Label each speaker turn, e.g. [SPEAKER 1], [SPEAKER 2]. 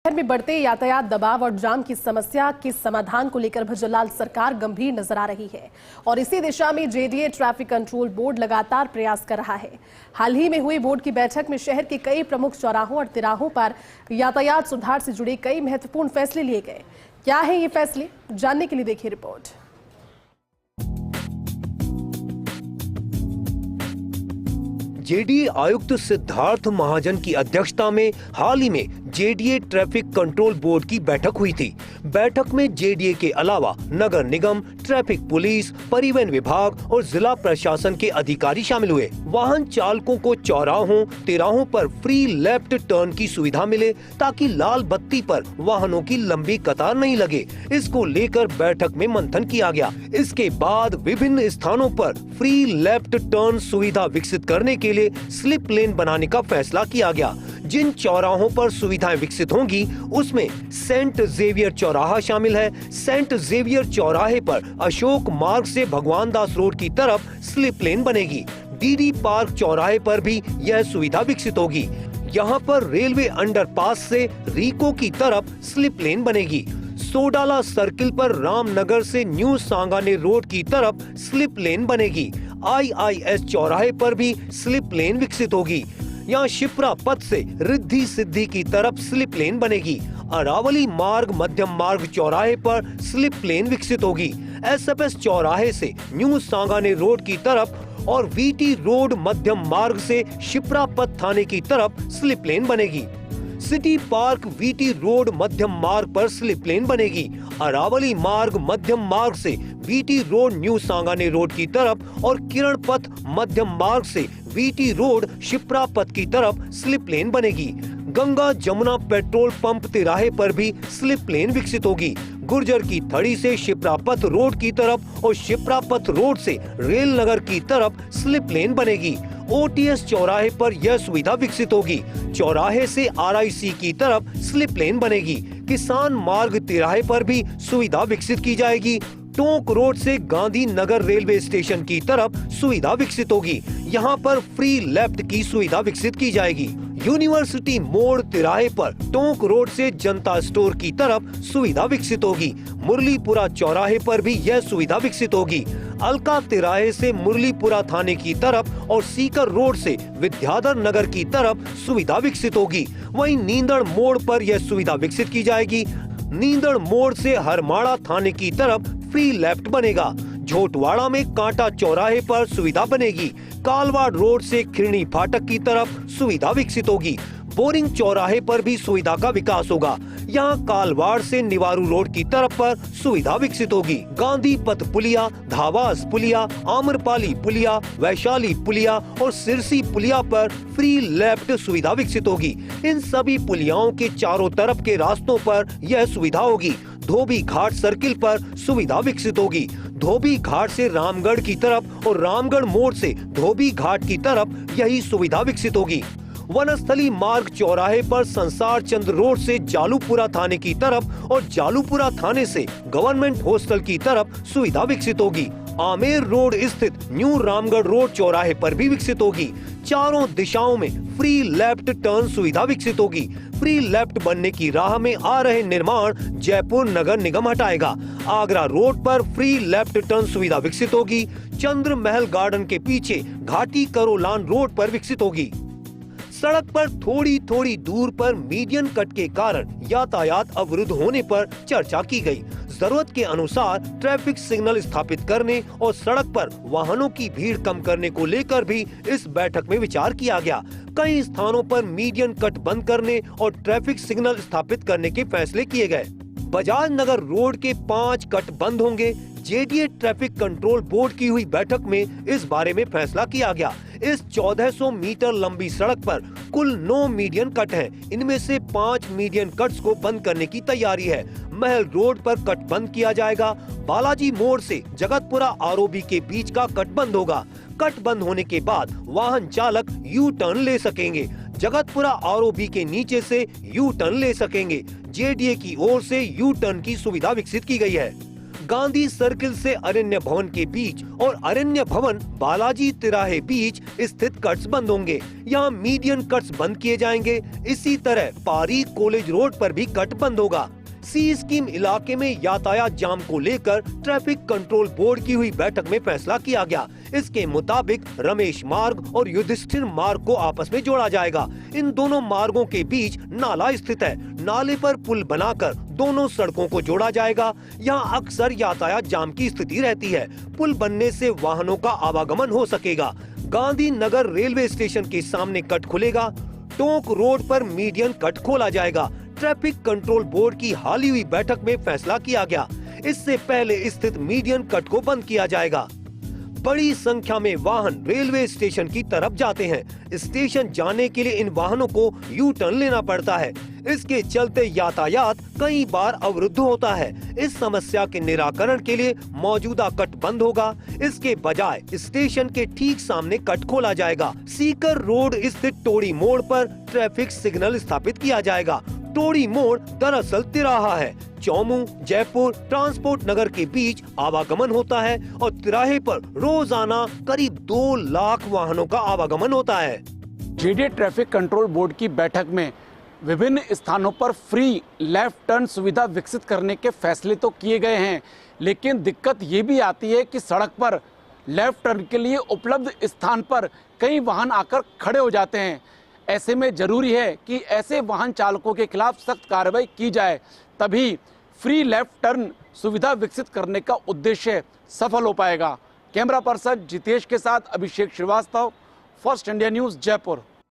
[SPEAKER 1] शहर में बढ़ते यातायात दबाव और जाम की समस्या के समाधान को लेकर भजनलाल सरकार गंभीर नजर आ रही है और इसी दिशा में जेडीए ट्रैफिक कंट्रोल बोर्ड लगातार प्रयास कर रहा है। हाल ही में हुई बोर्ड की बैठक में शहर के कई प्रमुख चौराहों और तिराहों पर यातायात सुधार से जुड़े कई महत्वपूर्ण फैसले लिए गए। क्या है ये फैसले, जानने के लिए देखिए रिपोर्ट।
[SPEAKER 2] जेडीए आयुक्त सिद्धार्थ महाजन की अध्यक्षता में हाल ही में जेडीए ट्रैफिक कंट्रोल बोर्ड की बैठक हुई थी। बैठक में जेडीए के अलावा नगर निगम, ट्रैफिक पुलिस, परिवहन विभाग और जिला प्रशासन के अधिकारी शामिल हुए। वाहन चालकों को चौराहों, तिराहों पर फ्री लेफ्ट टर्न की सुविधा मिले ताकि लाल बत्ती पर वाहनों की लंबी कतार नहीं लगे। इसको लेकर बैठक में मंथन किया गया। इसके बाद विभिन्न स्थानों पर फ्री लेफ्ट टर्न सुविधा विकसित करने के लिए स्लिप लेन बनाने का फैसला किया गया। जिन चौराहों पर सुविधाएं विकसित होंगी उसमें सेंट जेवियर चौराहा शामिल है। सेंट जेवियर चौराहे पर अशोक मार्ग से भगवान दास रोड की तरफ स्लिप लेन बनेगी। डीडी पार्क चौराहे पर भी यह सुविधा विकसित होगी। यहाँ पर रेलवे अंडरपास से रीको की तरफ स्लिप लेन बनेगी। सोडाला सर्किल पर रामनगर से न्यू सांगाने रोड की तरफ स्लिप लेन बनेगी। IIS चौराहे पर भी स्लिप लेन विकसित होगी। यहाँ शिप्रा पथ से रिद्धि सिद्धि की तरफ स्लिप लेन बनेगी। अरावली मार्ग मध्यम मार्ग चौराहे पर स्लिप लेन विकसित होगी। SFS चौराहे से न्यू सांगाने रोड की तरफ और VT रोड मध्यम मार्ग से शिप्रा पथ थाने की तरफ स्लिप लेन बनेगी। सिटी पार्क VT रोड मध्यम मार्ग पर स्लिप लेन बनेगी। अरावली मार्ग मध्यम मार्ग से VT रोड न्यू सांगाने रोड की तरफ और किरण पथ मध्यम मार्ग से VT रोड शिप्रा पथ की तरफ स्लिप लेन बनेगी। गंगा जमुना पेट्रोल पंप तिराहे पर भी स्लिप लेन विकसित होगी। गुर्जर की थड़ी से शिप्रा पथ रोड की तरफ और शिप्रा पथ रोड से रेल नगर की तरफ स्लिप लेन बनेगी। OTS चौराहे पर यह सुविधा विकसित होगी। चौराहे से RIC की तरफ स्लिप लेन बनेगी। किसान मार्ग तिराहे पर भी सुविधा विकसित की जाएगी। टोंक रोड से गांधी नगर रेलवे स्टेशन की तरफ सुविधा विकसित होगी। यहाँ पर फ्री लेफ्ट की सुविधा विकसित की जाएगी। यूनिवर्सिटी मोड़ तिराहे पर टोंक रोड से जनता स्टोर की तरफ सुविधा विकसित होगी। मुरलीपुरा चौराहे पर भी यह सुविधा विकसित होगी। अलका तिराहे से मुरलीपुरा थाने की तरफ और सीकर रोड से विद्याधर नगर की तरफ सुविधा विकसित होगी। वहीं नींदड़ मोड़ पर यह सुविधा विकसित की जाएगी। नींदड़ मोड़ से हरमाड़ा थाने की तरफ फ्री लेफ्ट बनेगा। झोटवाड़ा में कांटा चौराहे पर सुविधा बनेगी। कालवाड़ रोड से खिरनी फाटक की तरफ सुविधा विकसित होगी। बोरिंग चौराहे पर भी सुविधा का विकास होगा। यहाँ कालवाड़ से निवारू रोड की तरफ पर सुविधा विकसित होगी। गांधी पथ पुलिया, धावास पुलिया, आम्रपाली पुलिया, वैशाली पुलिया और सिरसी पुलिया पर फ्री लेफ्ट सुविधा विकसित होगी। इन सभी पुलियाओं के चारों तरफ के रास्तों पर यह सुविधा होगी। धोबी घाट सर्किल पर सुविधा विकसित होगी। धोबी घाट से रामगढ़ की तरफ और रामगढ़ मोड़ से धोबी घाट की तरफ यही सुविधा विकसित होगी। वनस्थली मार्ग चौराहे पर संसार चंद्र रोड से जालूपुरा थाने की तरफ और जालूपुरा थाने से गवर्नमेंट हॉस्टल की तरफ सुविधा विकसित होगी। आमेर रोड स्थित न्यू रामगढ़ रोड चौराहे पर भी विकसित होगी। चारों दिशाओं में फ्री लेफ्ट टर्न सुविधा विकसित होगी। फ्री लेफ्ट बनने की राह में आ रहे निर्माण जयपुर नगर निगम हटाएगा। आगरा रोड पर फ्री लेफ्ट टर्न सुविधा विकसित होगी। चंद्र महल गार्डन के पीछे घाटी करोलान रोड पर विकसित होगी। सड़क पर थोड़ी थोड़ी दूर पर मीडियन कट के कारण यातायात अवरुद्ध होने पर चर्चा की गई। जरूरत के अनुसार ट्रैफिक सिग्नल स्थापित करने और सड़क पर वाहनों की भीड़ कम करने को लेकर भी इस बैठक में विचार किया गया। कई स्थानों पर मीडियन कट बंद करने और ट्रैफिक सिग्नल स्थापित करने के फैसले किए गए। बजाज नगर रोड के 5 कट बंद होंगे। जेडीए ट्रैफिक कंट्रोल बोर्ड की हुई बैठक में इस बारे में फैसला किया गया। इस 1400 मीटर लंबी सड़क पर कुल 9 मीडियन कट हैं। इनमें से 5 मीडियन कट्स को बंद करने की तैयारी है। महल रोड पर कट बंद किया जाएगा। बालाजी मोड़ से जगतपुरा ROB के बीच का कट बंद होगा। कट बंद होने के बाद वाहन चालक यू टर्न ले सकेंगे। जगतपुरा ROB के नीचे से यू टर्न ले सकेंगे। जेडीए की ओर से यू टर्न की सुविधा विकसित की गई है। गांधी सर्किल से अरण्य भवन के बीच और अरण्य भवन बालाजी तिराहे बीच स्थित कट्स बंद होंगे। यहाँ मीडियन कट्स बंद किए जाएंगे। इसी तरह पारी कॉलेज रोड पर भी कट बंद होगा। सी स्कीम इलाके में यातायात जाम को लेकर ट्रैफिक कंट्रोल बोर्ड की हुई बैठक में फैसला किया गया। इसके मुताबिक रमेश मार्ग और युधिष्ठिर मार्ग को आपस में जोड़ा जाएगा। इन दोनों मार्गों के बीच नाला स्थित है। नाले पर पुल बनाकर दोनों सड़कों को जोड़ा जाएगा। यहाँ अक्सर यातायात जाम की स्थिति रहती है। पुल बनने से वाहनों का आवागमन हो सकेगा। गांधी नगर रेलवे स्टेशन के सामने कट खुलेगा। टोंक रोड पर मीडियन कट खोला जाएगा। ट्रैफिक कंट्रोल बोर्ड की हाल ही हुई बैठक में फैसला किया गया। इससे पहले स्थित मीडियन कट को बंद किया जाएगा। बड़ी संख्या में वाहन रेलवे स्टेशन की तरफ जाते हैं। स्टेशन जाने के लिए इन वाहनों को यू टर्न लेना पड़ता है। इसके चलते यातायात कई बार अवरुद्ध होता है। इस समस्या के निराकरण के लिए मौजूदा कट बंद होगा। इसके बजाय स्टेशन के ठीक सामने कट खोला जाएगा। सीकर रोड स्थित टोड़ी मोड़ पर ट्रैफिक सिग्नल स्थापित किया जाएगा। टोड़ी मोड़ दरअसल तिराहा है। चौमू जयपुर ट्रांसपोर्ट नगर के बीच आवागमन होता है और तिराहे पर रोजाना करीब 2 लाख वाहनों का आवागमन होता है।
[SPEAKER 3] जेडीए ट्रैफिक कंट्रोल बोर्ड की बैठक में विभिन्न स्थानों पर फ्री लेफ्ट टर्न सुविधा विकसित करने के फैसले तो किए गए हैं, लेकिन दिक्कत ये भी आती है कि सड़क पर लेफ्ट टर्न के लिए उपलब्ध स्थान पर कई वाहन आकर खड़े हो जाते हैं। ऐसे में जरूरी है कि ऐसे वाहन चालकों के खिलाफ सख्त कार्रवाई की जाए, तभी फ्री लेफ्ट टर्न सुविधा विकसित करने का उद्देश्य सफल हो पाएगा। कैमरा पर्सन जितेश के साथ Abhishek Srivastava, first India news, Jaipur.